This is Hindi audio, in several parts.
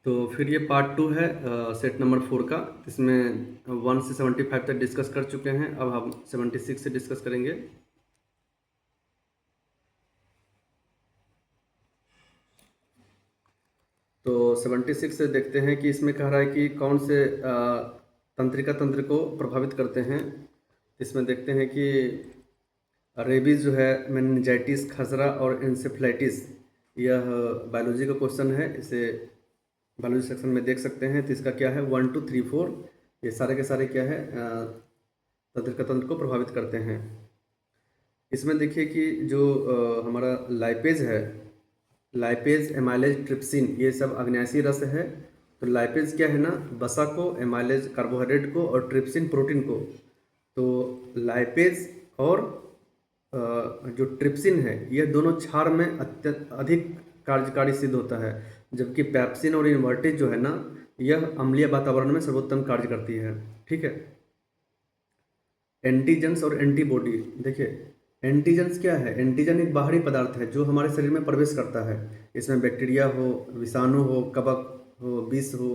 तो फिर ये पार्ट 2 है सेट नंबर 4 का। इसमें 1 से 75 तक डिस्कस कर चुके हैं। अब हम 76 से डिस्कस करेंगे। तो 76 से देखते हैं कि इसमें कह रहा है कि कौन से तंत्रिका तंत्र को प्रभावित करते हैं। इसमें देखते हैं कि रेबीज जो है, मेनिंजाइटिस, खसरा और एंसेफ्लाइटिस, यह बायोलॉजी का क्वेश्चन है। इसे बायोलॉजी सेक्शन में देख सकते हैं। तो इसका क्या है, 1 2 3 4 ये सारे के सारे क्या है, तंत्रिका तंत्र को प्रभावित करते हैं। इसमें देखिए कि जो हमारा लाइपेज है, लाइपेज, एमाइलेज, ट्रिप्सिन, ये सब अग्न्याशी रस है। तो लाइपेज क्या है ना, वसा को, एमाइलेज कार्बोहाइड्रेट को और ट्रिप्सिन प्रोटीन को। तो लाइपेज और जो ट्रिप्सिन है, ये दोनों क्षार में अत्यंत अधिक कार्यकारी सिद्ध होता है, जबकि पैप्सिन और इन्वर्टेज जो है ना, यह अम्लीय वातावरण में सर्वोत्तम कार्य करती है। ठीक है। एंटीजेंस और एंटीबॉडी, देखिए एंटीजेंस क्या है, एंटीजन एक बाहरी पदार्थ है जो हमारे शरीर में प्रवेश करता है। इसमें बैक्टीरिया हो, विषाणु हो, कवक हो, विष हो,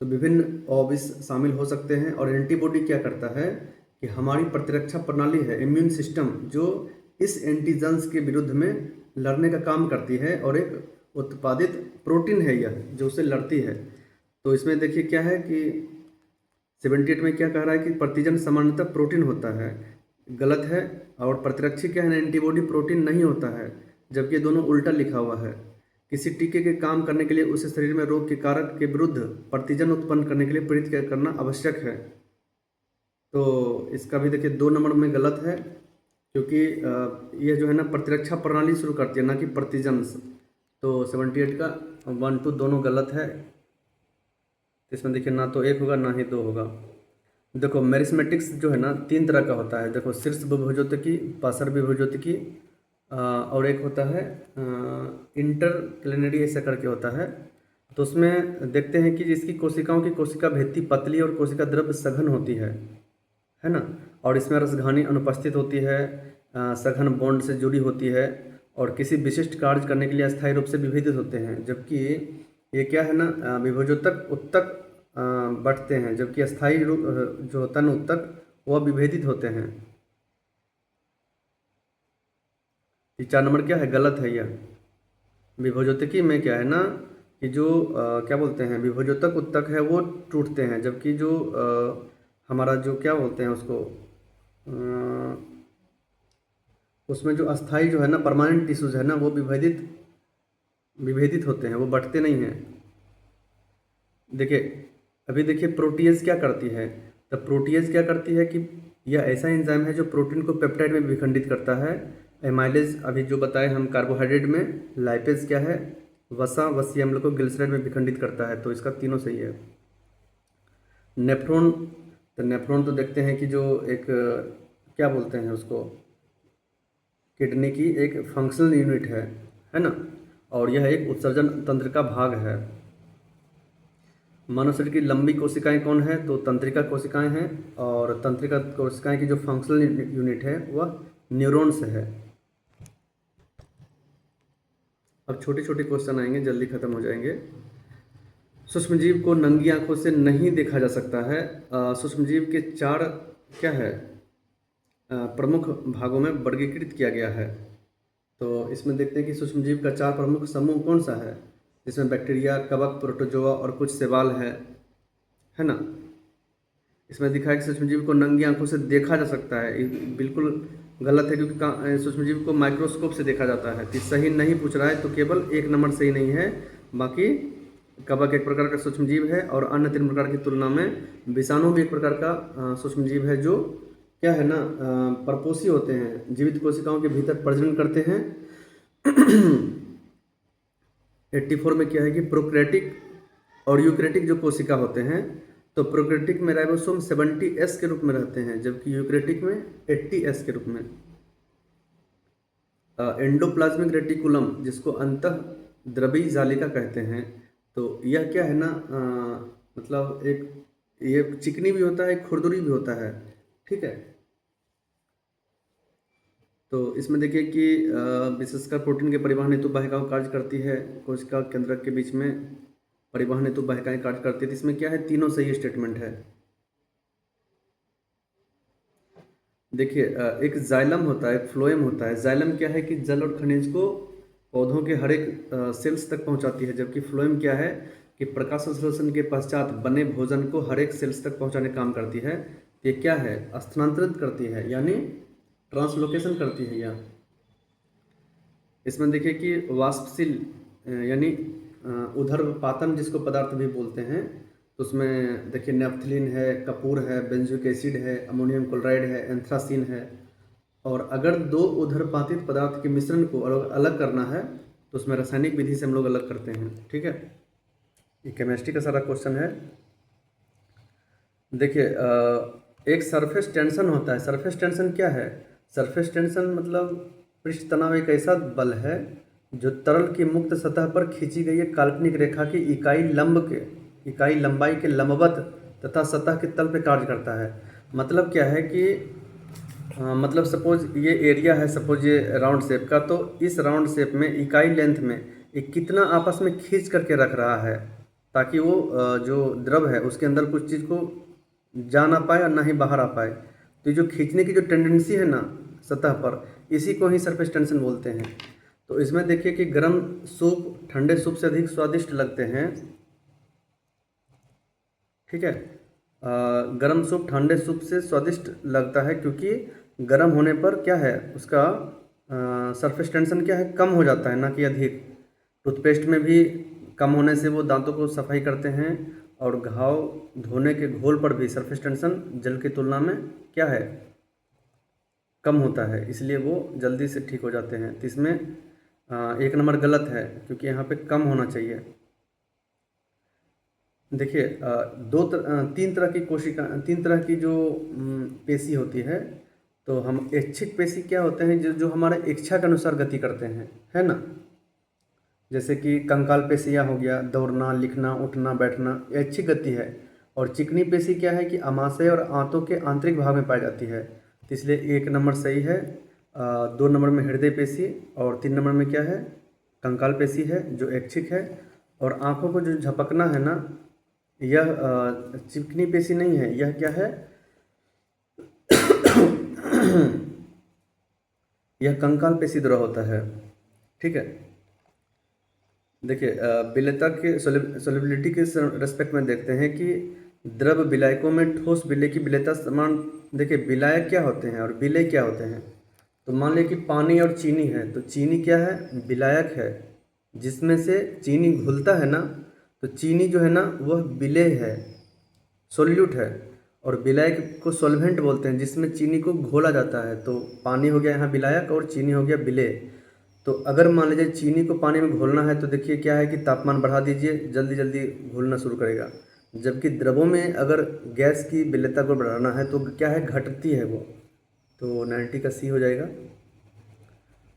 तो विभिन्न अविष शामिल हो सकते हैं। और एंटीबॉडी क्या करता है कि हमारी प्रतिरक्षा प्रणाली है, इम्यून सिस्टम, जो इस एंटीजेंस के विरुद्ध में लड़ने का काम करती है, और एक उत्पादित प्रोटीन है यह जो उससे लड़ती है। तो इसमें देखिए क्या है कि 78 में क्या कह रहा है कि प्रतिजन सामान्यतः प्रोटीन होता है, गलत है। और प्रतिरक्षी क्या है ना, एंटीबॉडी प्रोटीन नहीं होता है, जबकि ये दोनों उल्टा लिखा हुआ है। किसी टीके के काम करने के लिए उसे शरीर में रोग के कारक के विरुद्ध प्रतिजन उत्पन्न करने के लिए प्रेरित करना आवश्यक है। तो इसका भी देखिए 2 नंबर में गलत है, क्योंकि यह जो है ना प्रतिरक्षा प्रणाली शुरू करती है, ना कि प्रतिजन। तो 78 का 1 2 दोनों गलत है। इसमें देखिए ना तो 1 होगा ना ही 2 होगा। देखो मेरिस्मेटिक्स जो है ना 3 तरह का होता है। देखो शीर्ष विभुज्योतिकी, पार्श्व विभुज्योतिकी, और एक होता है इंटरक्लेनरी, ऐसा करके होता है। तो उसमें देखते हैं कि जिसकी कोशिकाओं की कोशिका भित्ति पतली और कोशिका द्रव्य सघन होती है ना। और इसमें रसघानी अनुपस्थित होती है, सघन बॉन्ड से जुड़ी होती है, और किसी विशिष्ट कार्य करने के लिए अस्थायी रूप से विभेदित होते हैं। जबकि ये क्या है ना, विभुज्योतक उत्तक बढ़ते हैं, जबकि अस्थायी रूप जो होता है ना उत्तक, वह विभेदित होते हैं। ये 4 नंबर क्या है, गलत है यह। विभुज्योतिकी में क्या है ना कि जो क्या बोलते हैं, विभुज्योतक उत्तक है वो टूटते हैं, जबकि जो हमारा जो क्या बोलते हैं उसको, उसमें जो अस्थाई जो है ना, परमानेंट टिश्यूज है ना, वो विभेदित होते हैं, वो बढ़ते नहीं हैं। देखिए अभी देखिए प्रोटीएज क्या करती है। तो प्रोटीएज क्या करती है कि यह ऐसा एंजाइम है जो प्रोटीन को पेप्टाइड में विखंडित करता है। एमाइलेज अभी जो बताए हम कार्बोहाइड्रेट में। लाइपेज क्या है, वसा, वसीय अम्ल को ग्लिसराइड में विखंडित करता है। तो इसका तीनों सही है। नेफ्रॉन, तो नेफ्रॉन तो देखते हैं कि जो एक क्या बोलते हैं उसको, किडनी की एक फंक्शनल यूनिट है ना। और यह एक उत्सर्जन तंत्र का भाग है। मानव शरीर की लंबी कोशिकाएं कौन है, तो तंत्रिका कोशिकाएं हैं। और तंत्रिका कोशिकाएं की जो फंक्शनल यूनिट है वह न्यूरॉन्स है। अब छोटे छोटे क्वेश्चन आएंगे, जल्दी खत्म हो जाएंगे। सूक्ष्मजीव को नंगी आंखों से नहीं देखा जा सकता है। सूक्ष्मजीव के 4 क्या है, प्रमुख भागों में वर्गीकृत किया गया है। तो इसमें देखते हैं कि सूक्ष्मजीव का 4 प्रमुख समूह कौन सा है, जिसमें बैक्टीरिया, कवक, प्रोटोजोआ और कुछ शैवाल है ना। इसमें दिखा है कि सूक्ष्मजीव को नंगी आंखों से देखा जा सकता है, बिल्कुल गलत है, क्योंकि सूक्ष्मजीव को माइक्रोस्कोप से देखा जाता है। तो सही नहीं पूछ रहा है, तो केवल 1 नंबर सही नहीं है। बाकी कवक एक प्रकार का सूक्ष्मजीव है, और अन्य 3 प्रकार की तुलना में विषाणु भी एक प्रकार का सूक्ष्मजीव है, जो क्या है ना, परपोषी होते हैं, जीवित कोशिकाओं के भीतर प्रजनन करते हैं। 84 में क्या है कि प्रोक्रेटिक और यूक्रेटिक जो कोशिका होते हैं, तो प्रोक्रेटिक में राइबोसोम 70S के रूप में रहते हैं, जबकि यूक्रेटिक में 80S के रूप में। एंडोप्लाज्मिक रेटिकुलम, जिसको अंतः द्रवीय जालिका कहते हैं, तो यह क्या है ना, मतलब एक ये चिकनी भी होता है, खुरदुरी भी होता है। ठीक है। तो इसमें देखिए कि विशेषकर प्रोटीन के परिवहन हेतु वाहिकाओं कार्य करती है, कोशिका केंद्रक के बीच में परिवहन हेतु वाहिकाएं कार्य करती है। तो इसमें क्या है, तीनों सही स्टेटमेंट है। देखिए एक जाइलम होता है, एक फ्लोएम होता है। जाइलम क्या है कि जल और खनिज को पौधों के हर एक सेल्स तक पहुंचाती है, जबकि फ्लोएम क्या है कि प्रकाश संश्लेषण के पश्चात बने भोजन को हर एक सेल्स तक पहुंचाने का काम करती है। ये क्या है, स्थानांतरित करती है, यानी ट्रांसलोकेशन करती है। यह इसमें देखिए कि वाष्पशील यानी उधर्वपातन जिसको पदार्थ भी बोलते हैं, तो उसमें देखिए नेफ्थलीन है, कपूर है, बेंजोइक एसिड है, अमोनियम क्लोराइड है, एंथ्रासीन है। और अगर दो उधर्वपातित पदार्थ के मिश्रण को अलग अलग करना है तो उसमें रासायनिक विधि से हम लोग अलग करते हैं। ठीक है, ये केमिस्ट्री का सारा क्वेश्चन है। देखिए एक सरफेस टेंशन होता है। सरफेस टेंशन क्या है, सरफेस टेंशन मतलब पृष्ठ तनाव एक ऐसा बल है जो तरल की मुक्त सतह पर खींची गई एक काल्पनिक रेखा की इकाई लंबाई के लंबवत तथा सतह के तल पे कार्य करता है। मतलब क्या है कि मतलब सपोज ये एरिया है, सपोज ये राउंड शेप का, तो इस राउंड शेप में इकाई लेंथ में ये कितना आपस में खींच करके रख रहा है ताकि वो जो द्रव है उसके अंदर कुछ चीज़ को जा ना पाए और ना ही बाहर आ पाए। तो ये जो खींचने की जो टेंडेंसी है ना सतह पर, इसी को ही सरफेस टेंशन बोलते हैं। तो इसमें देखिए कि गर्म सूप ठंडे सूप से अधिक स्वादिष्ट लगते हैं। ठीक है, गर्म सूप ठंडे सूप से स्वादिष्ट लगता है क्योंकि गर्म होने पर क्या है उसका सरफेस टेंशन क्या है, कम हो जाता है, ना कि अधिक। टूथपेस्ट में भी कम होने से वो दांतों को सफाई करते हैं, और घाव धोने के घोल पर भी सरफेस टेंशन जल की तुलना में क्या है, कम होता है, इसलिए वो जल्दी से ठीक हो जाते हैं। तो इसमें एक नंबर गलत है क्योंकि यहाँ पे कम होना चाहिए। देखिए तीन तरह की जो पेशी होती है। तो हम ऐच्छिक पेशी क्या होते हैं, जो जो हमारे इच्छा के अनुसार गति करते हैं, है ना। जैसे कि कंकाल पेशियाँ हो गया, दौड़ना, लिखना, उठना, बैठना, ये ऐच्छिक गति है। और चिकनी पेशी क्या है कि अमाशय और आंतों के आंतरिक भाग में पाई जाती है। तो इसलिए एक नंबर सही है। 2 नंबर में हृदय पेशी, और 3 नंबर में क्या है, कंकाल पेशी है जो ऐच्छिक है। और आंखों को जो झपकना है ना, यह चिकनी पेशी नहीं है, यह क्या है यह कंकाल पेशी द्वारा होता है। ठीक है, देखिए विलेयता के सोलिबिलिटी के रेस्पेक्ट में देखते हैं कि द्रव विलायकों में ठोस विलेय की विलेयता समान। देखिए विलायक क्या होते हैं और विलेय क्या होते हैं। तो मान लीजिए कि पानी और चीनी है, तो चीनी क्या है, विलायक है, जिसमें से चीनी घुलता है ना, तो चीनी जो है ना वह विलेय है, सोल्यूट है। और विलायक को सॉल्वेंट बोलते हैं, जिसमें चीनी को घोला जाता है। तो पानी हो गया यहाँ विलायक और चीनी हो गया विलेय। तो अगर मान लीजिए चीनी को पानी में घोलना है तो देखिए क्या है कि तापमान बढ़ा दीजिए, जल्दी जल्दी घुलना शुरू करेगा। जबकि द्रवों में अगर गैस की विलेयता को बढ़ाना है तो क्या है, घटती है वो। तो 90 का सी हो जाएगा।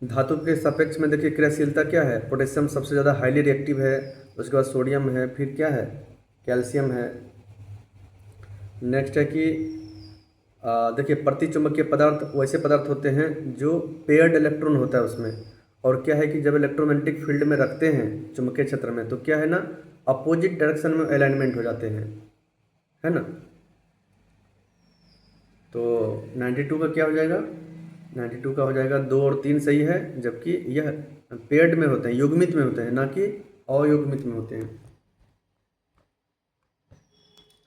धातु के सापेक्ष में देखिए क्रियाशीलता क्या है, पोटेशियम सबसे ज़्यादा हाईली रिएक्टिव है, उसके बाद सोडियम है, फिर क्या है, कैल्शियम है। नेक्स्ट है कि देखिए प्रतिचुंबकीय पदार्थ वैसे पदार्थ होते हैं जो पेयर्ड इलेक्ट्रॉन होता है उसमें। और क्या है कि जब इलेक्ट्रोमैग्नेटिक फील्ड में रखते हैं चुंबकीय क्षेत्र में, तो क्या है ना, अपोजिट डायरेक्शन में अलाइनमेंट हो जाते हैं, है ना। तो 92 का क्या हो जाएगा, 92 का हो जाएगा 2 और 3 सही है, जबकि यह पेयर्ड में होते हैं, युग्मित में होते हैं, ना कि अयुग्मित में होते हैं।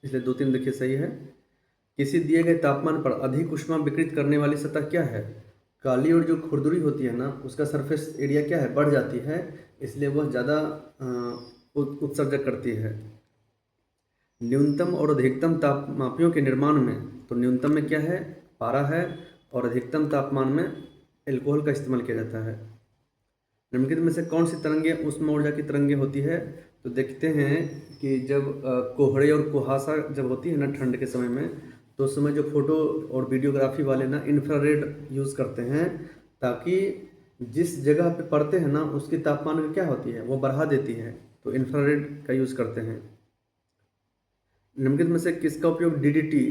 इसलिए 2-3 देखिए सही है। किसी दिए गए तापमान पर अधिक ऊष्मा विकृत करने वाली सतह क्या है, काली और जो खुरदुरी होती है ना उसका सरफेस एरिया क्या है, बढ़ जाती है, इसलिए वह ज़्यादा उत्सर्जक करती है। न्यूनतम और अधिकतम तापमापियों के निर्माण में, तो न्यूनतम में क्या है, पारा है, और अधिकतम तापमान में एल्कोहल का इस्तेमाल किया जाता है। निम्नलिखित में से कौन सी तरंगे उष्म ऊर्जा की तरंगे होती है। तो देखते हैं कि जब कोहरे और कुहासा जब होती है ना ठंड के समय में, तो उस समय जो फोटो और वीडियोग्राफी वाले ना इंफ्रारेड यूज़ करते हैं, ताकि जिस जगह पे पड़ते हैं ना उसकी तापमान क्या होती है, वो बढ़ा देती है। तो इंफ्रारेड का यूज़ करते हैं। निम्नलिखित में से किसका उपयोग डीडीटी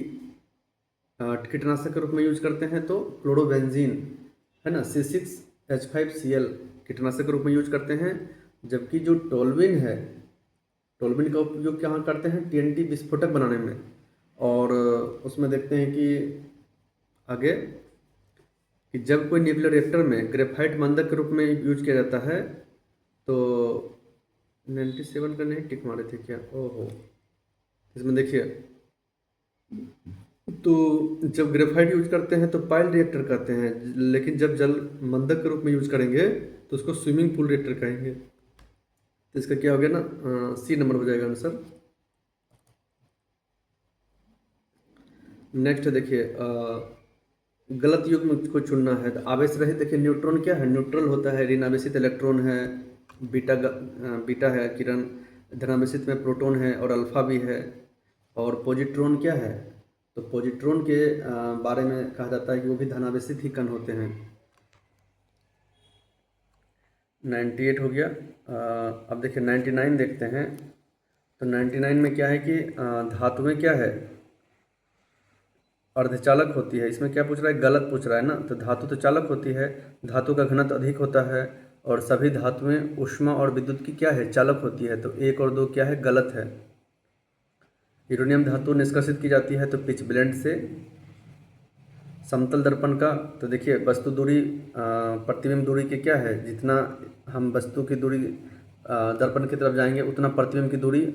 कीटनाशक के रूप में यूज करते हैं। तो क्लोरोबेंजीन है ना, C6H5Cl कीटनाशक के रूप में यूज करते हैं। जबकि जो टोल्विन है, टोल्यूमिन का उपयोग कहाँ करते हैं? टीएनटी विस्फोटक बनाने में। और उसमें देखते हैं कि आगे कि जब कोई न्यूक्लियर रिएक्टर में ग्रेफाइट मंदक के रूप में यूज किया जाता है तो 97 का नहीं टिक मारे थे क्या? ओहो, इसमें देखिए, तो जब ग्रेफाइट यूज करते हैं तो पाइल रिएक्टर कहते हैं, लेकिन जब जल मंदक के रूप में यूज करेंगे तो उसको स्विमिंग पूल रिएक्टर कहेंगे। तो इसका क्या हो गया ना, सी नंबर हो जाएगा आंसर। नेक्स्ट देखिए, गलत युग्म को चुनना है। तो आवेश रहित, देखिए न्यूट्रॉन क्या है? न्यूट्रल होता है। ऋण आवेशित इलेक्ट्रॉन है, बीटा है किरण। धनावेशित में प्रोटॉन है और अल्फा भी है। और पॉजिट्रॉन क्या है? तो पॉजिट्रॉन के बारे में कहा जाता है कि वो भी धनावेशित ही कण होते हैं। 98 हो गया। अब देखिए 99 देखते हैं। तो 99 में क्या है कि धातुएं क्या है? अर्धचालक होती है। इसमें क्या पूछ रहा है? गलत पूछ रहा है ना। तो धातु तो चालक होती है, धातु का घनत्व अधिक होता है, और सभी धातुएं ऊष्मा और विद्युत की क्या है? चालक होती है। तो 1 और 2 क्या है? गलत है। यूरेनियम धातु निष्कर्षित की जाती है तो पिच ब्लेंड से। समतल दर्पण का, तो देखिए वस्तु दूरी प्रतिबिंब दूरी के क्या है? जितना हम वस्तु की दूरी दर्पण की तरफ जाएंगे उतना प्रतिबिंब की दूरी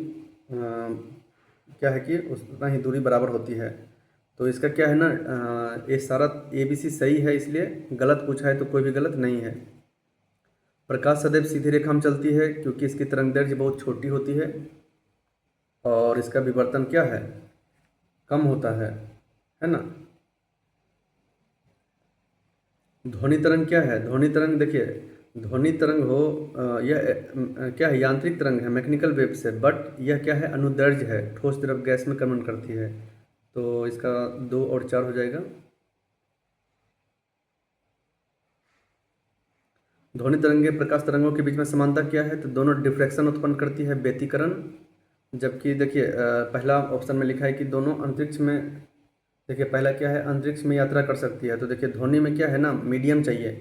क्या है कि उतना ही दूरी बराबर होती है। तो इसका क्या है ना, ये सारा ABC सही है, इसलिए गलत पूछा है तो कोई भी गलत नहीं है। प्रकाश सदैव सीधी रेखा में चलती है क्योंकि इसकी तरंगदैर्घ्य बहुत छोटी होती है, और इसका विवर्तन क्या है? कम होता है ना। ध्वनि तरंग क्या है? ध्वनि तरंग देखिए, ध्वनि तरंग हो यह क्या है? यांत्रिक तरंग है, मैकेनिकल वेव्स है, बट यह क्या है? अनुदैर्घ्य है, ठोस द्रव गैस में कन्वर्ट करती है। तो इसका 2 और 4 हो जाएगा। ध्वनि तरंगे प्रकाश तरंगों के बीच में समानता क्या है? तो दोनों डिफ्रैक्शन उत्पन्न करती है, व्यतिकरण। जबकि देखिए पहला ऑप्शन में लिखा है कि दोनों अंतरिक्ष में, देखिए पहला क्या है? अंतरिक्ष में यात्रा कर सकती है। तो देखिए ध्वनि में क्या है ना, मीडियम चाहिए।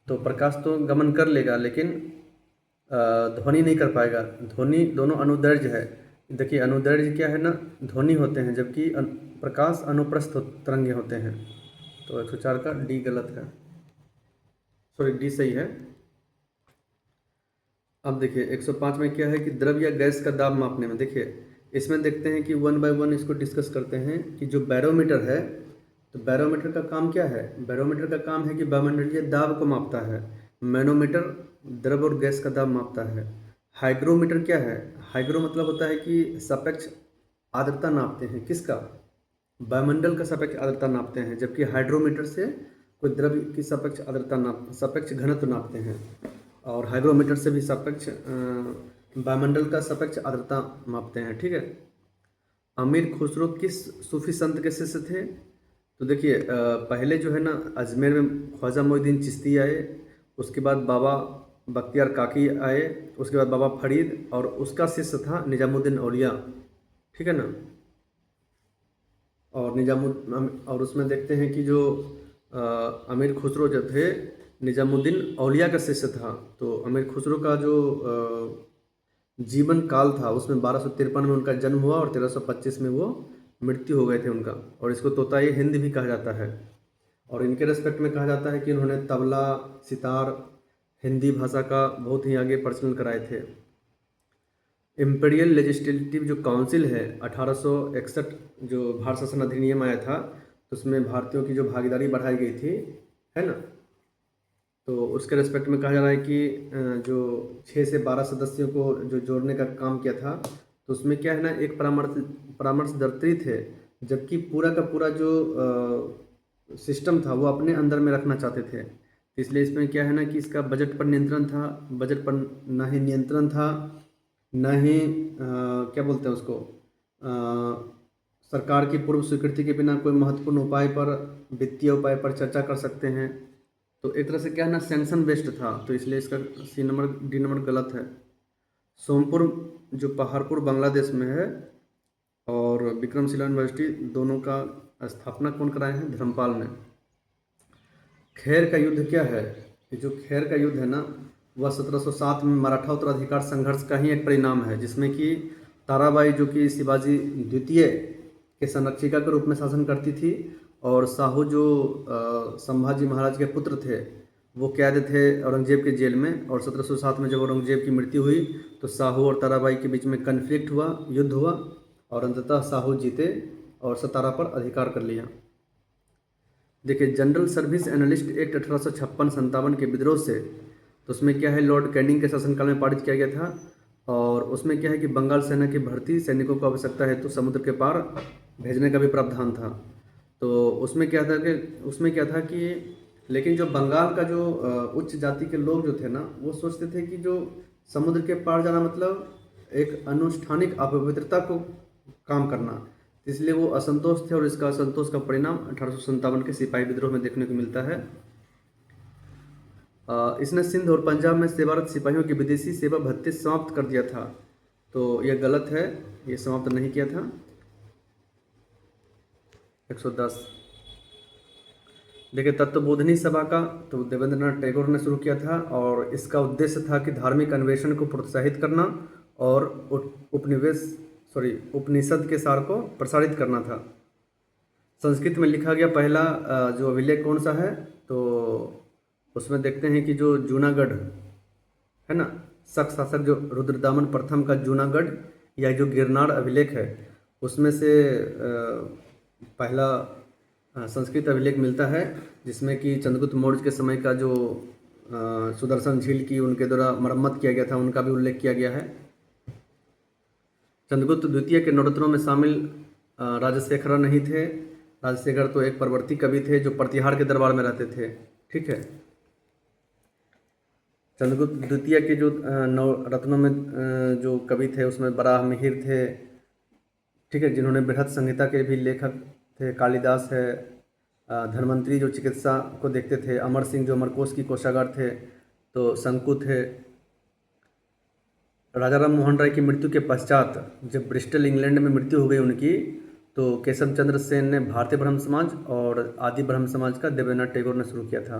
तो प्रकाश तो गमन कर लेगा लेकिन ध्वनि नहीं कर पाएगा। ध्वनि दोनों अनुदैर्घ्य है। देखिए अनुदैर्घ्य क्या है ना, ध्वनि होते हैं, जबकि प्रकाश अनुप्रस्थ तरंगे होते हैं। तो 104 का डी गलत है, सॉरी डी सही है। अब देखिए 105 में क्या है कि द्रव या गैस का दाब मापने में, देखिए इसमें देखते हैं कि 1 बाय 1 इसको डिस्कस करते हैं कि जो बैरोमीटर है, तो बैरोमीटर का काम क्या है? बैरोमीटर का काम है कि वायुमंडलीय दाब को मापता है। मैनोमीटर द्रव और गैस का दाब मापता है। हाइग्रोमीटर क्या है? हाइग्रो मतलब होता है कि सापेक्ष आर्द्रता नापते हैं। किसका? वायुमंडल का सापेक्ष आर्द्रता नापते हैं। जबकि हाइड्रोमीटर से कोई द्रव की सापेक्ष घनत्व नापते हैं। और हाइग्रोमीटर से भी सापेक्ष वायुमंडल का सापेक्ष आर्द्रता मापते हैं। ठीक है। अमीर खुसरो किस सूफी संत के शिष्य थे? तो देखिए पहले जो है ना, अजमेर में ख्वाजा मोइनुद्दीन चिश्ती आए, उसके बाद बाबा बख्तियार काकी आए, उसके बाद बाबा फरीद, और उसका शिष्य था निजामुद्दीन औलिया। ठीक है ना। और उसमें देखते हैं कि जो अमीर खुसरो जो थे, निजामुद्दीन औलिया का शिष्य था। तो अमीर खुसरो का जो जीवन काल था उसमें 1253 में उनका जन्म हुआ और 1325 में वो मृत्यु हो गए थे उनका। और इसको तोताई हिंद भी कहा जाता है। और इनके रेस्पेक्ट में कहा जाता है कि उन्होंने तबला, सितार, हिंदी भाषा का बहुत ही आगे प्रचलन कराए थे। इम्पीरियल लेजिस्लेटिव जो काउंसिल है 1861 जो भारत शासन अधिनियम आया था, तो उसमें भारतीयों की जो भागीदारी बढ़ाई गई थी, है ना। तो उसके रेस्पेक्ट में कहा जा रहा है कि जो 6 से 12 सदस्यों को जो जोड़ने का काम किया था, तो उसमें क्या है ना, एक परामर्शदात्री थे, जबकि पूरा का पूरा जो सिस्टम था वो अपने अंदर में रखना चाहते थे। इसलिए इसमें क्या है ना कि इसका बजट पर नियंत्रण था, बजट पर ना ही नियंत्रण था, ना ही क्या बोलते हैं उसको, सरकार की पूर्व स्वीकृति के बिना कोई महत्वपूर्ण उपाय पर, वित्तीय उपाय पर चर्चा कर सकते हैं। तो एक तरह से क्या है ना, सैंक्शन बेस्ड था। तो इसलिए इसका डी नंबर गलत है। सोमपुर जो पहाड़पुर बांग्लादेश में है, और विक्रमशिला यूनिवर्सिटी, दोनों का स्थापना कौन कराए हैं? धर्मपाल ने। खैर का युद्ध क्या है? जो खैर का युद्ध है ना, वह 1707 में मराठा उत्तराधिकार संघर्ष का ही एक परिणाम है, जिसमें कि ताराबाई जो कि शिवाजी द्वितीय के संरक्षिका के रूप में शासन करती थी, और साहू जो संभाजी महाराज के पुत्र थे वो कैद थे औरंगजेब के जेल में। और 1707 में जब औरंगजेब की मृत्यु हुई तो साहू और ताराबाई के बीच में कन्फ्लिक्ट हुआ, युद्ध हुआ, और अंततः साहू जीते और सतारा पर अधिकार कर लिया। देखिए, जनरल सर्विस एनालिस्ट एक्ट 1856-57 के विद्रोह से, तो उसमें क्या है, लॉर्ड कैनिंग के शासनकाल में पारित किया गया था। और उसमें क्या है कि बंगाल सेना की भर्ती सैनिकों को आवश्यकता है तो समुद्र के पार भेजने का भी प्रावधान था। तो उसमें क्या था कि लेकिन जो बंगाल का जो उच्च जाति के लोग जो थे ना, वो सोचते थे कि जो समुद्र के पार जाना मतलब एक अनुष्ठानिक अपवित्रता को काम करना, इसलिए वो असंतोष थे। और इसका असंतोष का परिणाम 1857 के सिपाही विद्रोह में देखने को मिलता है। इसने सिंध और पंजाब में सेवारत सिपाहियों की विदेशी सेवा भत्ते समाप्त कर दिया था, तो यह गलत है, ये समाप्त नहीं किया था। 110 देखिए, तत्वबोधिनी सभा का तो देवेंद्रनाथ टैगोर ने शुरू किया था, और इसका उद्देश्य था कि धार्मिक अन्वेषण को प्रोत्साहित करना और उपनिषद के सार को प्रसारित करना था। संस्कृत में लिखा गया पहला जो अभिलेख कौन सा है, तो उसमें देखते हैं कि जो जूनागढ़ है ना, शक शासक जो रुद्रदामन प्रथम का जूनागढ़ या जो गिरनार अभिलेख है, उसमें से पहला संस्कृत अभिलेख मिलता है, जिसमें कि चंद्रगुप्त मौर्य के समय का जो सुदर्शन झील की उनके द्वारा मरम्मत किया गया था, उनका भी उल्लेख किया गया है। चंद्रगुप्त द्वितीय के नवरत्नों में शामिल राजशेखर नहीं थे। राजशेखर तो एक परवर्ती कवि थे जो प्रतिहार के दरबार में रहते थे, ठीक है। चंद्रगुप्त द्वितीय के जो नवरत्नों में जो कवि थे उसमें बराह मिहिर थे, ठीक है, जिन्होंने बृहत संहिता के भी लेखक थे। कालिदास है, धन्वंतरी जो चिकित्सा को देखते थे, अमर सिंह जो अमरकोश की कोषागार थे, तो शंकु थे। राजा राम मोहन राय की मृत्यु के पश्चात जब ब्रिस्टल इंग्लैंड में मृत्यु हो गई उनकी, तो केशव चंद्र सेन ने भारतीय ब्रह्म समाज और आदि ब्रह्म समाज का देवेंद्रनाथ टैगोर ने शुरू किया था।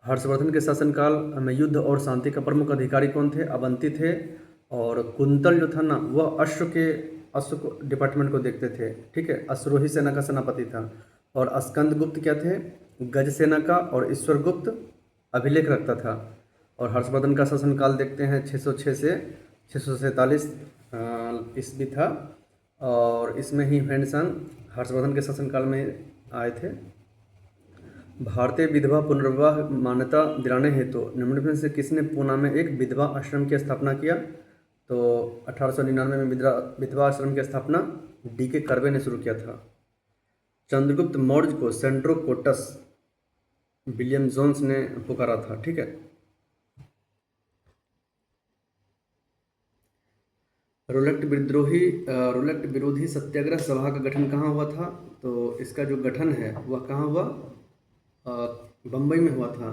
हर्षवर्धन के शासनकाल में युद्ध और शांति का प्रमुख अधिकारी कौन थे? अवंती थे। और कुंतल जो था ना, वह अश्व को डिपार्टमेंट को देखते थे, ठीक है, अश्वरोही सेना का सेनापति था। और स्कंद गुप्त क्या थे? गज सेना का। और ईश्वर गुप्त अभिलेख रखता था। और हर्षवर्धन का शासनकाल देखते हैं 606 से 647 ईस्वी था, और इसमें ही हेनसन हर्षवर्धन के शासनकाल में आए थे। भारतीय विधवा पुनर्विवाह मान्यता दिलाने हेतु निम्नलिखित में से किसने पूना में एक विधवा आश्रम की स्थापना किया? तो 1899 में विधवा आश्रम की स्थापना D.K. कर्वे ने शुरू किया था। चंद्रगुप्त मौर्य को सेंट्रोकोटस विलियम जोन्स ने पुकारा था, ठीक है। रोलेट विरोधी सत्याग्रह सभा का गठन कहाँ हुआ था? तो इसका जो गठन है वह कहाँ हुआ? बम्बई में हुआ था,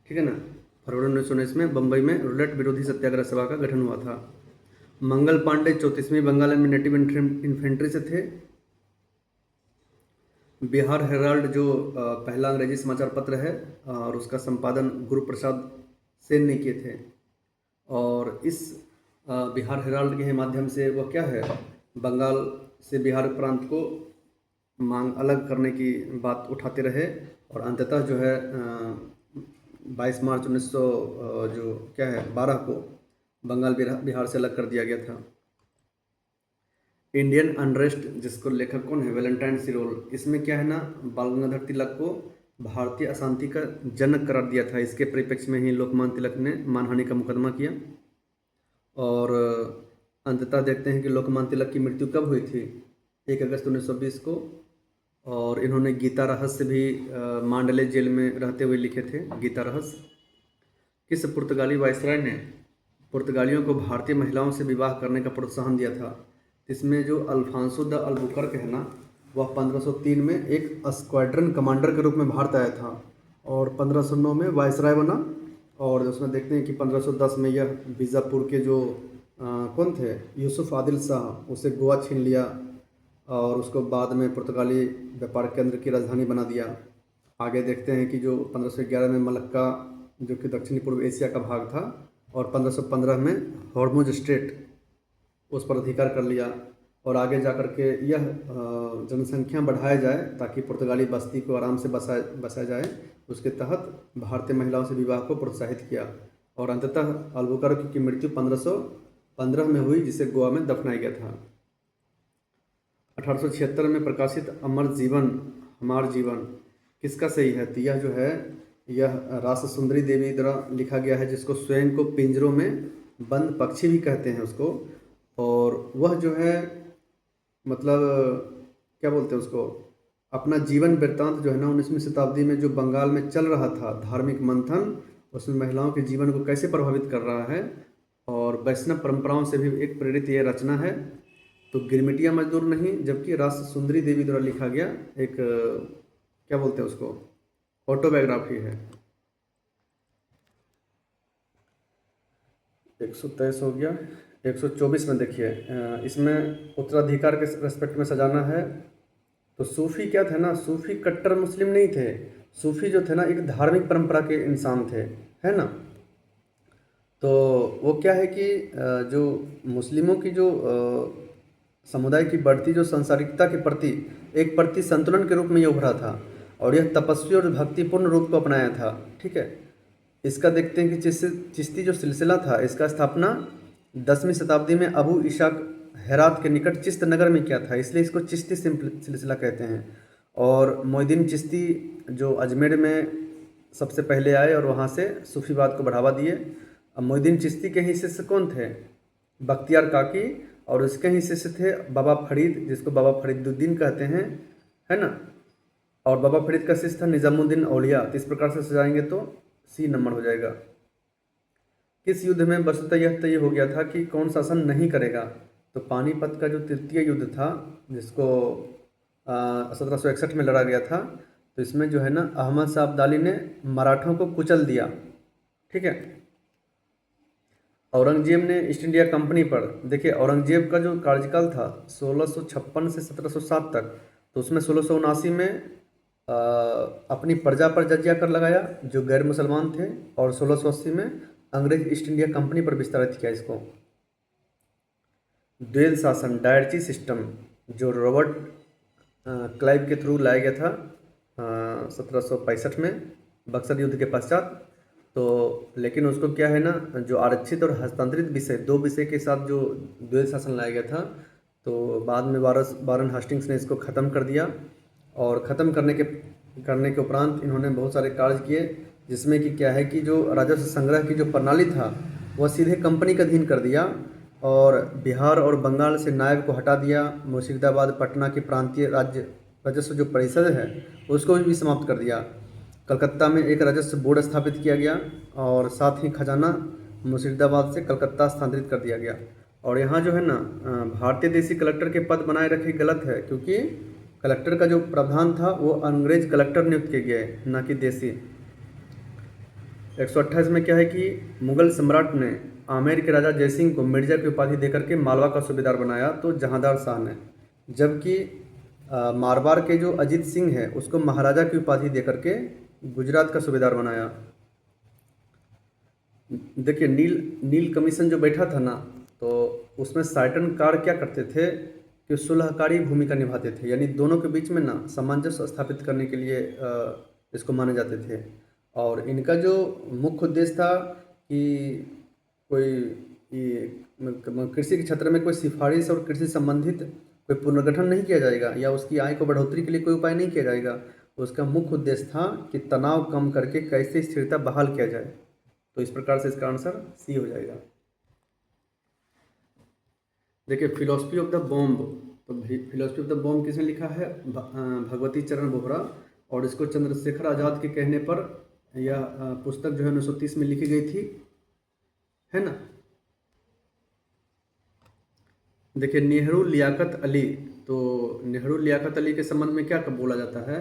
ठीक है ना। फरवरी 1919 में बम्बई में रोलेट विरोधी सत्याग्रह सभा का गठन हुआ था। मंगल पांडे 34वीं बंगाल में नेटिव इन्फेंट्री से थे। बिहार हेराल्ड जो पहला अंग्रेजी समाचार पत्र है, और उसका संपादन गुरु प्रसाद सेन ने किए थे। और इस बिहार हेराल्ड के माध्यम से वह क्या है, बंगाल से बिहार प्रांत को मांग अलग करने की बात उठाते रहे। और अंततः जो है 22 मार्च 12 को बंगाल बिहार से अलग कर दिया गया था। इंडियन अनरेस्ट जिसको लेखक कौन है? वैलेंटाइन सिरोल। इसमें क्या है ना, बाल गंगाधर तिलक को भारतीय अशांति का जनक करार दिया था। इसके परिप्रेक्ष्य में ही लोकमान्य तिलक ने मानहानि का मुकदमा किया। और अंततः देखते हैं कि लोकमान्य तिलक की मृत्यु कब हुई थी? 1 अगस्त 1920 को। और इन्होंने गीता रहस्य भी मांडले जेल में रहते हुए लिखे थे, गीता रहस्य। किस पुर्तगाली वायसराय ने पुर्तगालियों को भारतीय महिलाओं से विवाह करने का प्रोत्साहन दिया था? इसमें जो अल्फांसो द अल्बुकर्क है ना, वह 1503 में एक स्क्वाड्रन कमांडर के रूप में भारत आया था, और 1509 में वायसराय बना। और उसमें देखते हैं कि 1510 में यह बीजापुर के जो कौन थे, यूसुफ आदिल शाह, उसे गोवा छीन लिया, और उसको बाद में पुर्तगाली व्यापार केंद्र की राजधानी बना दिया। आगे देखते हैं कि जो 1511 में मलक्का जो कि दक्षिणी पूर्व एशिया का भाग था, और 1515 में हॉर्मुज स्ट्रेट उस पर अधिकार कर लिया और आगे जा कर के यह जनसंख्या बढ़ाया जाए ताकि पुर्तगाली बस्ती को आराम से बसाया जाए। उसके तहत भारतीय महिलाओं से विवाह को प्रोत्साहित किया और अंततः अल्बुकर्क की मृत्यु 1515 में हुई, जिसे गोवा में दफनाया गया था। 1876 में प्रकाशित अमर जीवन हमार जीवन किसका सही है? तो यह जो है यह रास सुंदरी देवी द्वारा लिखा गया है, जिसको स्वयं को पिंजरों में बंद पक्षी भी कहते हैं उसको। और वह जो है मतलब क्या बोलते हैं उसको, अपना जीवन वृत्तांत जो है ना 19वीं शताब्दी में जो बंगाल में चल रहा था धार्मिक मंथन, उसमें महिलाओं के जीवन को कैसे प्रभावित कर रहा है और वैष्णव परंपराओं से भी एक प्रेरित यह रचना है। तो गिरमिटिया मजदूर नहीं, जबकि रास सुंदरी देवी द्वारा लिखा गया एक क्या बोलते हैं उसको, ऑटोबायोग्राफी है। 123 हो गया। 124 में देखिए, इसमें उत्तराधिकार के रेस्पेक्ट में सजाना है। तो सूफी क्या थे ना, सूफी कट्टर मुस्लिम नहीं थे। सूफी जो थे ना एक धार्मिक परंपरा के इंसान थे, है ना। तो वो क्या है कि जो मुस्लिमों की जो समुदाय की बढ़ती जो सांसारिकता के प्रति एक प्रति संतुलन के रूप में ये उभरा था और यह तपस्वी और भक्तिपूर्ण रूप को अपनाया था। ठीक है, इसका देखते हैं कि चिश्ती जो सिलसिला था इसका स्थापना 10वीं शताब्दी में अबू इशाक हेरात के निकट चिश्त नगर में किया था, इसलिए इसको चिश्ती सिलसिला कहते हैं। और मोइनुद्दीन चिश्ती जो अजमेर में सबसे पहले आए और वहाँ से सूफीवाद को बढ़ावा दिए। अब मोइनुद्दीन चिश्ती के ही शिष्य कौन थे? बख्तियार काकी, और उसके ही शिष्य थे बाबा फरीद, जिसको बाबा फरीदुद्दीन कहते हैं, है ना। और बाबा फरीद का शिष्य था निज़ामुद्दीन औलिया। तो इस प्रकार से सजाएंगे तो सी नंबर हो जाएगा। किस युद्ध में वस्तुतः यह तय हो गया था कि कौन शासन नहीं करेगा? तो पानीपत का जो तृतीय युद्ध था, जिसको 1761 में लड़ा गया था, तो इसमें जो है ना अहमद शाह अब्दाली ने मराठों को कुचल दिया। ठीक है, औरंगजेब ने ईस्ट इंडिया कंपनी पर, देखिए औरंगजेब का जो कार्यकाल था 1656 से 1707 तक, तो उसमें 1679 में अपनी प्रजा पर जजिया कर लगाया जो गैर मुसलमान थे, और 1680 में अंग्रेज ईस्ट इंडिया कंपनी पर विस्तारित किया इसको। द्वेल शासन डायरची सिस्टम जो रॉबर्ट क्लाइव के थ्रू लाया गया था 1765 में बक्सर युद्ध के पश्चात। तो लेकिन उसको क्या है ना, जो आरक्षित और हस्तांतरित विषय, दो विषय के साथ जो द्वैध शासन लाया गया था, तो बाद में वारन हास्टिंग्स ने इसको ख़त्म कर दिया। और ख़त्म करने के उपरांत इन्होंने बहुत सारे कार्य किए, जिसमें कि क्या है कि जो राजस्व संग्रह की जो प्रणाली था वह सीधे कंपनी का अधीन कर दिया, और बिहार और बंगाल से नायब को हटा दिया। मुर्शिदाबाद पटना की प्रांतीय राज्य राजस्व जो परिषद है उसको भी समाप्त कर दिया। कलकत्ता में एक राजस्व बोर्ड स्थापित किया गया, और साथ ही खजाना मुर्शिदाबाद से कलकत्ता स्थानांतरित कर दिया गया। और यहाँ जो है ना भारतीय देशी कलेक्टर के पद बनाए रखे गलत है, क्योंकि कलेक्टर का जो प्रावधान था वो अंग्रेज कलेक्टर नियुक्त किए गए, न कि देशी। 128 में क्या है कि मुगल सम्राट ने आमेर के राजा जयसिंह को मिर्जा की उपाधि देकर के मालवा का सूबेदार बनाया, तो जहांदार शाह ने, जबकि मारवाड़ के जो अजीत सिंह है उसको महाराजा की उपाधि देकर के गुजरात का सूबेदार बनाया। देखिए नील कमीशन जो बैठा था ना, तो उसमें साइटनकार क्या करते थे कि सुलहकारी भूमिका निभाते थे, यानी दोनों के बीच में ना सामंजस्य स्थापित करने के लिए इसको माने जाते थे। और इनका जो मुख्य उद्देश्य था कि कोई कृषि के क्षेत्र में कोई सिफारिश और कृषि संबंधित कोई पुनर्गठन नहीं किया जाएगा, या उसकी आय को बढ़ोतरी के लिए कोई उपाय नहीं किया जाएगा। उसका मुख्य उद्देश्य था कि तनाव कम करके कैसे स्थिरता बहाल किया जाए। तो इस प्रकार से इसका आंसर सी हो जाएगा। देखिए फिलोसफी ऑफ द बॉम्ब, तो फिलोसफी ऑफ द बॉम्ब किसने लिखा है? भगवती चरण बोहरा। और इसको चंद्रशेखर आज़ाद के कहने पर यह पुस्तक जो है 1930 में लिखी गई थी, है ना। देखिए नेहरू लियाकत अली, तो नेहरू लियाकत अली के संबंध में क्या कब बोला जाता है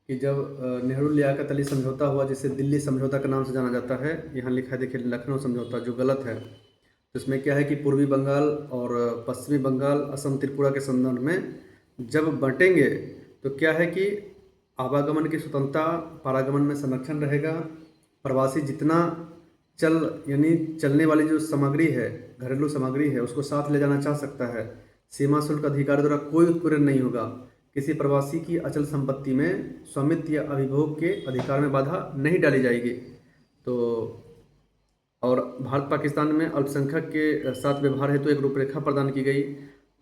कि जब नेहरू लियाकत अली समझौता हुआ, जिसे दिल्ली समझौता के नाम से जाना जाता है, यहाँ लिखा है देखिए लखनऊ समझौता, जो गलत है। तो इसमें क्या है कि पूर्वी बंगाल और पश्चिमी बंगाल, असम, त्रिपुरा के संदर्भ में जब बंटेंगे तो क्या है कि आवागमन की स्वतंत्रता, पारागमन में संरक्षण रहेगा, प्रवासी जितना चल यानी चलने वाली जो सामग्री है, घरेलू सामग्री है, उसको साथ ले जाना चाह सकता है। सीमा शुल्क अधिकारी द्वारा कोई उत्पीड़न नहीं होगा। किसी प्रवासी की अचल संपत्ति में स्वामित्व या अभिभोग के अधिकार में बाधा नहीं डाली जाएगी। तो और भारत पाकिस्तान में अल्पसंख्यक के साथ व्यवहार हेतु एक रूपरेखा प्रदान की गई।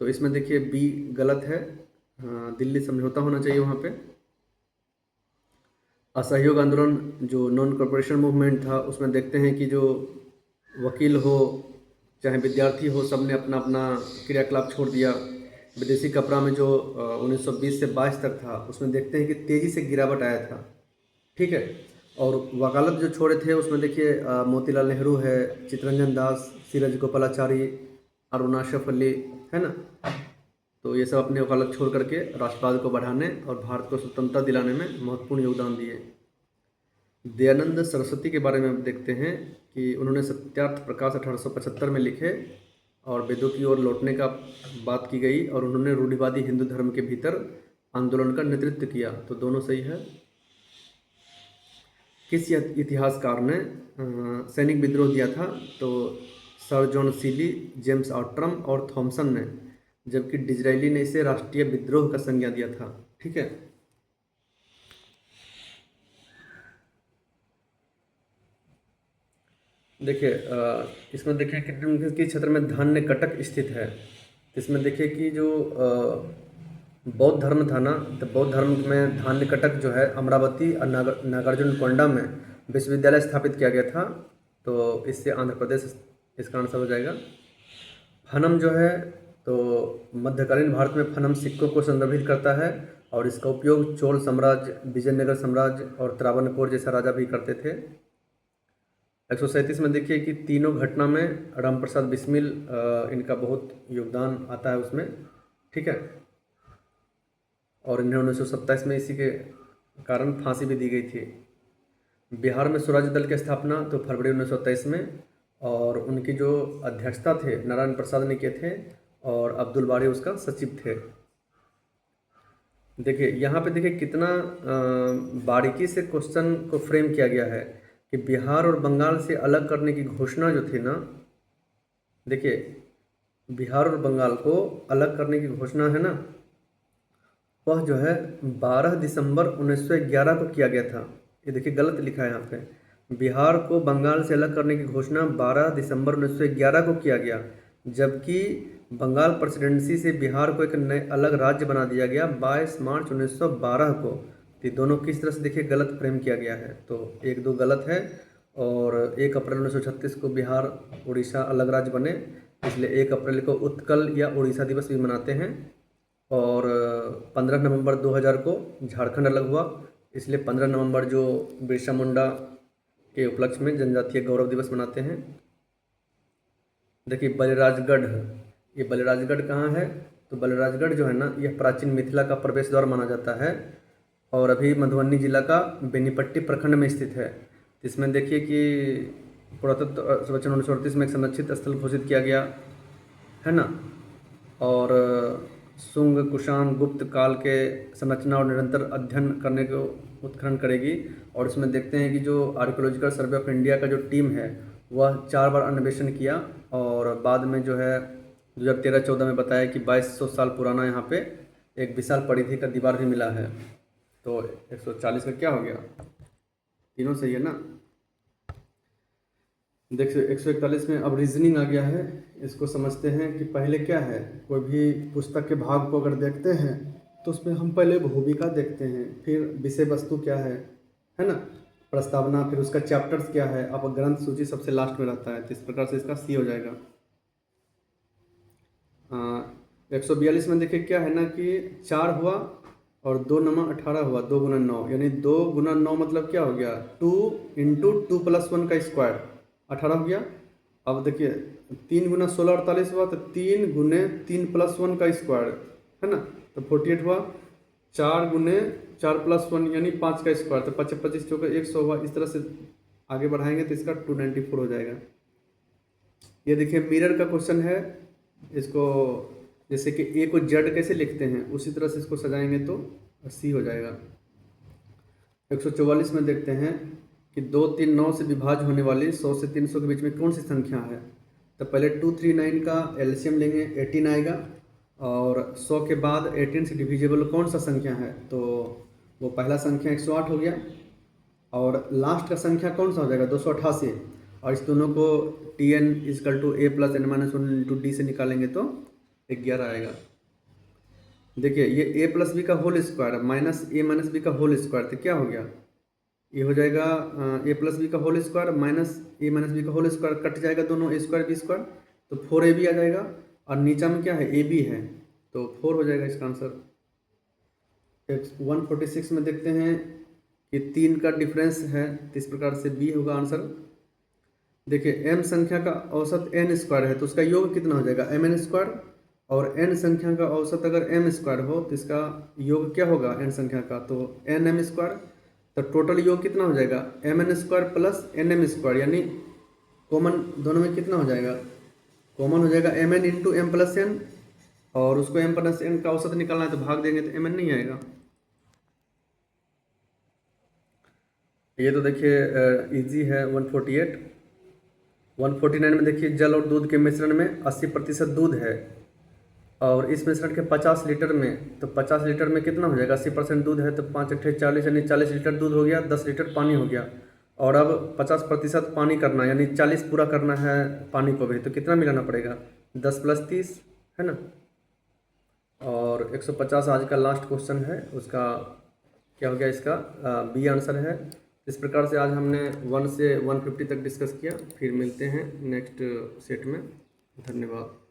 तो इसमें देखिए बी गलत है, दिल्ली समझौता होना चाहिए वहाँ पे। असहयोग आंदोलन जो नॉन कॉरपोरेशन मूवमेंट था, उसमें देखते हैं कि जो वकील हो चाहे विद्यार्थी हो, सबने अपना अपना क्रियाकलाप छोड़ दिया। विदेशी कपड़ा में जो 1920 से 22 तक था, उसमें देखते हैं कि तेज़ी से गिरावट आया था। ठीक है। और वकालत जो छोड़े थे उसमें देखिए मोतीलाल नेहरू है, चित्तरंजन दास, सीरज गोपालाचारी, अरुणा शफ अली, है ना। तो ये सब अपने वकालत छोड़ करके राष्ट्रवाद को बढ़ाने और भारत को स्वतंत्रता दिलाने में महत्वपूर्ण योगदान दिए। दयानंद सरस्वती के बारे में हम देखते हैं कि उन्होंने सत्यार्थ प्रकाश 1875 में लिखे और वेदों की ओर लौटने का बात की गई, और उन्होंने रूढ़िवादी हिंदू धर्म के भीतर आंदोलन का नेतृत्व किया। तो दोनों सही है। किस इतिहासकार ने सैनिक विद्रोह दिया था? तो सर जॉन सीली, जेम्स आउट्रम और थॉमसन ने, जबकि डिजरायली ने इसे राष्ट्रीय विद्रोह का संज्ञा दिया था। ठीक है। देखिए इसमें देखिए किस क्षेत्र में धान्य कटक स्थित है। इसमें देखिए कि जो बौद्ध धर्म था ना, तो बौद्ध धर्म में धान्य कटक जो है अमरावती और नागार्जुन कोंडा में विश्वविद्यालय स्थापित किया गया था। तो इससे आंध्र प्रदेश इसका आंसर हो जाएगा। फनम जो है तो मध्यकालीन भारत में फनम सिक्कों को संदर्भित करता है, और इसका उपयोग चोल साम्राज्य, विजयनगर साम्राज्य और त्रावणकोर जैसा राजा भी करते थे। 137 में देखिए कि तीनों घटना में राम प्रसाद बिस्मिल इनका बहुत योगदान आता है उसमें। ठीक है। और इन्हें 1927 में इसी के कारण फांसी भी दी गई थी। बिहार में स्वराज दल की स्थापना तो फरवरी 1923 में, और उनकी जो अध्यक्षता थे नारायण प्रसाद ने किए थे, और अब्दुल बारी उसका सचिव थे। देखिए यहाँ पे देखिए कितना बारीकी से क्वेश्चन को फ्रेम किया गया है कि बिहार और बंगाल से अलग करने की घोषणा जो थी ना, देखिए बिहार और बंगाल को अलग करने की घोषणा है ना, वह जो है 12 दिसंबर 1911 को किया गया था। ये देखिए गलत लिखा है यहाँ पे। बिहार को बंगाल से अलग करने की घोषणा 12 दिसंबर 1911 को किया गया, जबकि बंगाल प्रेसिडेंसी से बिहार को एक नए अलग राज्य बना दिया गया 22 मार्च 1912 को। तो दोनों किस तरह से देखिए गलत फ्रेम किया गया है। तो 1-2 गलत है, और 1 अप्रैल 1936 को बिहार उड़ीसा अलग राज्य बने, इसलिए 1 अप्रैल को उत्कल या उड़ीसा दिवस भी मनाते हैं। और 15 नवंबर 2000 को झारखंड अलग हुआ, इसलिए 15 नवंबर जो बिरसा मुंडा के उपलक्ष्य में जनजातीय गौरव दिवस मनाते हैं। देखिए बलिराजगढ़, ये बलिराजगढ़ कहाँ है? तो बलिराजगढ़ जो है ना, यह प्राचीन मिथिला का प्रवेश द्वार माना जाता है, और अभी मधुबनी जिला का बेनीपट्टी प्रखंड में स्थित है। इसमें देखिए कि पुरातत्व सर्वेक्षण 1938 में एक संरक्षित स्थल घोषित किया गया है ना। और शुंग, कुषाण, गुप्त काल के संरचना और निरंतर अध्ययन करने को उत्खनन करेगी। और इसमें देखते हैं कि जो आर्कियोलॉजिकल सर्वे ऑफ इंडिया का जो टीम है वह 4 बार अन्वेषण किया, और बाद में जो है 2013-14 में बताया कि 2200 साल पुराना यहाँ पे एक विशाल परिधि का दीवार भी मिला है। तो 140 का क्या हो गया? तीनों सही है ना। देखिए 141 में अब रीजनिंग आ गया है। इसको समझते हैं कि पहले क्या है, कोई भी पुस्तक के भाग को अगर देखते हैं तो उसमें हम पहले भूमिका देखते हैं, फिर विषय वस्तु क्या है ना, प्रस्तावना, फिर उसका चैप्टर्स क्या है, अब ग्रंथ सूची सबसे लास्ट में रहता है। तो इस प्रकार से इसका सी हो जाएगा। 142 में देखिए क्या है ना कि 4 हुआ और 2 नमा 18 हुआ, 2 गुना 9, यानी 2 गुना 9 मतलब क्या हो गया, 2 इंटू 2 प्लस 1 का स्क्वायर 18 हो गया। अब देखिए 3 गुना 16 48 हुआ, तो 3 गुने 3 प्लस 1 का स्क्वायर है ना, तो 48 हुआ। 4 गुने 4 प्लस 1 यानी 5 का स्क्वायर, तो 25 25 चौका 100 हुआ। इस तरह से आगे बढ़ाएंगे तो इसका 294 हो जाएगा। ये देखिए मिरर का क्वेश्चन है। इसको जैसे कि ए को जेड कैसे लिखते हैं उसी तरह से इसको सजाएंगे तो सी हो जाएगा। 144 में देखते हैं कि 2, 3, 9 से विभाज्य होने वाली 100 से 300 के बीच में कौन सी संख्या है। तो पहले 239 का एलसीएम लेंगे, 18 आएगा, और 100 के बाद 18 से डिविजिबल कौन सा संख्या है, तो वो पहला संख्या 108 हो गया, और लास्ट का संख्या कौन सा हो जाएगा 288, और इस दोनों को Tn is equal to a plus n minus 1 into d से निकालेंगे तो 11 आएगा। देखिए ये a प्लस बी का whole square minus a minus b का होल स्क्वायर, तो क्या हो गया, ये हो जाएगा a प्लस बी का whole square minus a minus b का होल स्क्वायर, कट जाएगा दोनों a स्क्वायर बी स्क्वायर, तो 4ab आ जाएगा, और नीचा में क्या है ab है, तो 4 हो जाएगा इसका आंसर। 146 में देखते हैं कि 3 का डिफरेंस है, तो इस प्रकार से b होगा आंसर। देखिए m संख्या का औसत n स्क्वायर है, तो उसका योग कितना हो जाएगा mn स्क्वायर, और n संख्या का औसत अगर m स्क्वायर हो तो इसका योग क्या होगा n संख्या का, तो nm स्क्वायर, तो टोटल योग कितना हो जाएगा mn square plus nm square, यानी कॉमन दोनों में कितना हो जाएगा, कॉमन हो जाएगा mn into m plus n, और उसको m प्लस n का औसत निकालना है तो भाग देंगे तो mn नहीं आएगा। ये तो देखिए इजी है। 149 में देखिए जल और दूध के मिश्रण में 80% दूध है, और इस मिश्रण के 50 लीटर में, तो 50 लीटर में कितना हो जाएगा, 80% दूध है तो 5 अट्ठे 40, यानी 40 लीटर दूध हो गया, 10 लीटर पानी हो गया, और अब 50% पानी करना है, यानी 40 पूरा करना है पानी को भी, तो कितना मिलाना पड़ेगा 10 प्लस 30 है ना, और 150 आज का लास्ट क्वेश्चन है, उसका क्या हो गया, इसका बी आंसर है। इस प्रकार से आज हमने 1 से 150 तक डिस्कस किया, फिर मिलते हैं नेक्स्ट सेट में। धन्यवाद।